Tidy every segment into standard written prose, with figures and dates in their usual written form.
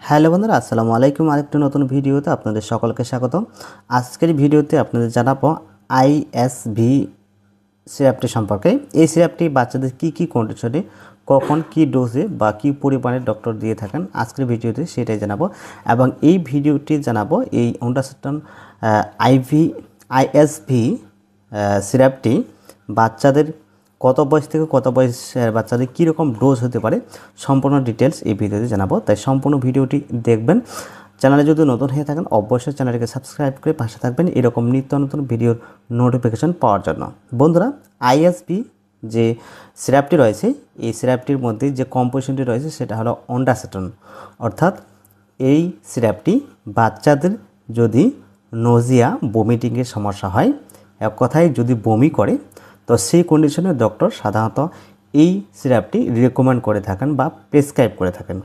Hello বন্ধুরা, আসসালামু আলাইকুম। আরেকটি নতুন ভিডিওতে আপনাদের সকলকে স্বাগত। আজকের ভিডিওতে আপনাদের জানাবো আইএসভি সিরাপটি সম্পর্কে। এই সিরাপটি বাচ্চাদের কি কন্ডিশনে, কখন, কি ডোজে বা কি পরিমাণে ডক্টর দিয়ে থাকেন, আজকের ভিডিওতে সেটাই জানাবো। এবং এই ভিডিওটি জানাবো এই অন্ডারসেটন আইএসভি সিরাপটি বাচ্চাদের কত বয়স থেকে কত বয়সের বাচ্চাদের কীরকম ডোজ হতে পারে সম্পূর্ণ ডিটেলস এই ভিডিওতে জানাবো। তাই সম্পূর্ণ ভিডিওটি দেখবেন। চ্যানেলে যদি নতুন হয়ে থাকেন অবশ্যই চ্যানেলটিকে সাবস্ক্রাইব করে পাশে থাকবেন এরকম নিত্য নতুন ভিডিওর নোটিফিকেশন পাওয়ার জন্য। বন্ধুরা, আইএসভি যে সিরাপটি রয়েছে এই সিরাপটির মধ্যে যে কম্পোজিশনটি রয়েছে সেটা হলো অন্ডাসেটন। অর্থাৎ এই সিরাপটি বাচ্চাদের যদি নোজিয়া বমিটিংয়ের সমস্যা হয়, এক কথায় যদি বমি করে, তো সেই কন্ডিশনে ডক্টর সাধারণত এই সিরাপটি রেকমেন্ড করে থাকেন বা প্রেসক্রাইব করে থাকেন।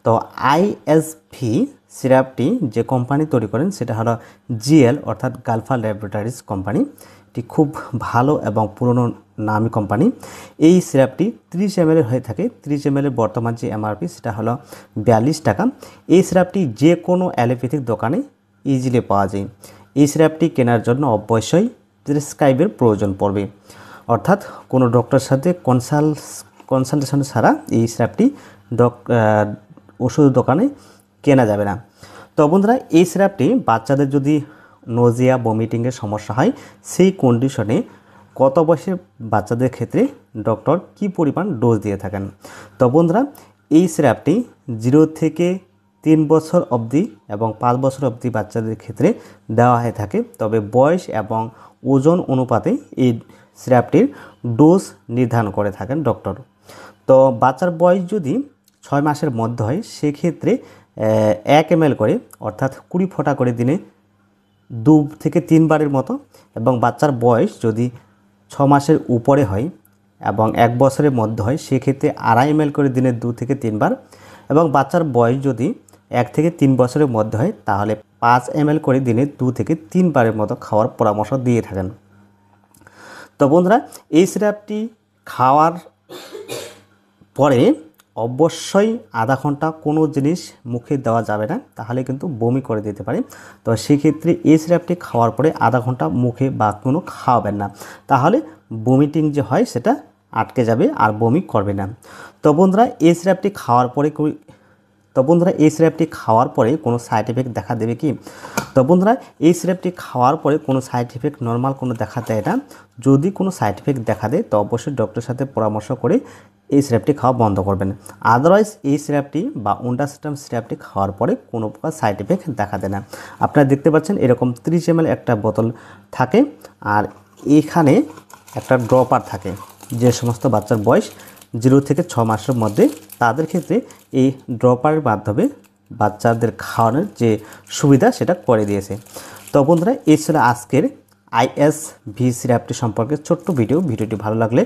তো আইএসভি সিরাপটি যে কোম্পানি তৈরি করেন সেটা হলো জিএল অর্থাৎ গালফা ল্যাবরেটরিজ কোম্পানি। এটি খুব ভালো এবং পুরনো নামী কোম্পানি। এই সিরাপটি 30 ml হয়ে থাকে। 30 ml বর্তমান যে এমআরপি সেটা হলো 42 টাকা। এই সিরাপটি যে কোনো অ্যালোপ্যাথিক দোকানে ইজিলি পাওয়া যায়। এই সিরাপটি কেনার জন্য অবশ্যই প্রেসক্রাইবের প্রয়োজন পড়বে, অর্থাৎ কোনো ডক্টরের সাথে কনসালটেশন ছাড়া এই সিরাপটি ওষুধ দোকানে কেনা যাবে না। তো বন্ধুরা, এই সিরাপটি বাচ্চাদের যদি নোজিয়া বমিটিংয়ের সমস্যা হয় সেই কন্ডিশনে কত বয়সের বাচ্চাদের ক্ষেত্রে ডক্টর কি পরিমাণ ডোজ দিয়ে থাকেন। তো বন্ধুরা, এই সিরাপটি 0 থেকে 3 বছর অবধি এবং 5 বছর অবধি বাচ্চাদের ক্ষেত্রে দেওয়া হয়ে থাকে। তবে বয়স এবং ওজন অনুপাতে এই সিরাপটির ডোজ নির্ধারণ করে থাকেন ডক্টর। তো বাচ্চার বয়স যদি 6 মাসের মধ্যে হয় সেক্ষেত্রে 1 ml করে অর্থাৎ 20 ফোঁটা করে দিনে 2 থেকে 3 বারের মতো, এবং বাচ্চার বয়স যদি 6 মাসের উপরে হয় এবং 1 বছরের মধ্যে হয় সেক্ষেত্রে 2.5 ml করে দিনে 2 থেকে 3 বার, এবং বাচ্চার বয়স যদি 1 থেকে 3 বছরের মধ্যে হয় তাহলে 5 ml করে দিনে 2 থেকে 3 বারের মতো খাওয়ার পরামর্শ দিয়ে থাকেন। তো বন্ধুরা, এই সিরাপটি খাওয়ার পরে অবশ্যই আধা ঘন্টা কোনো জিনিস মুখে দেওয়া যাবে না, তাহলে কিন্তু বমি করে দিতে পারে। তো সেক্ষেত্রে এই সিরাপটি খাওয়ার পরে আধা ঘন্টা মুখে বা কোনো খাওয়াবেন না, তাহলে বমিটিং যে হয় সেটা আটকে যাবে আর বমি করবে না। তো বন্ধুরা, এই সিরাপটি খাওয়ার পরে কোনো সাইড এফেক্ট দেখা দেবে কি? তো বন্ধুরা, এই সিরাপটি খাওয়ার পরে কোনো সাইড এফেক্ট নর্মাল কোনো দেখা দেয় না। যদি কোনো সাইড এফেক্ট দেখা দেয় তো অবশ্যই ডক্টরের সাথে পরামর্শ করে এই সিরাপটি খাওয়া বন্ধ করবেন। আদারওয়াইজ এই সিরাপটি বা অন্ডাসেটন সিরাপটি খাওয়ার পরে কোনো প্রকার সাইড এফেক্ট দেখা দেয় না। আপনারা দেখতে পাচ্ছেন এরকম 30 ml একটা বোতল থাকে, আর এখানে একটা ড্রপার থাকে। যে সমস্ত বাচ্চার বয়স 0 থেকে 6 মাসের মধ্যে তাদের ক্ষেত্রে এই ড্রপারের মাধ্যমে বাচ্চাদের খাওয়ানোর যে সুবিধা সেটা করে দিয়েছে। তো বন্ধুরা, এই ছিল আজকের আইএসভি সিরাপটি সম্পর্কে ছোট্ট ভিডিওটি ভালো লাগলে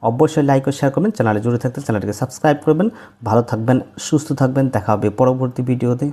অবশ্যই লাইক ও শেয়ার করবেন। চ্যানেলে জুড়ে থাকতে চ্যানেলটিকে সাবস্ক্রাইব করবেন। ভালো থাকবেন, সুস্থ থাকবেন। দেখা হবে পরবর্তী ভিডিওতে।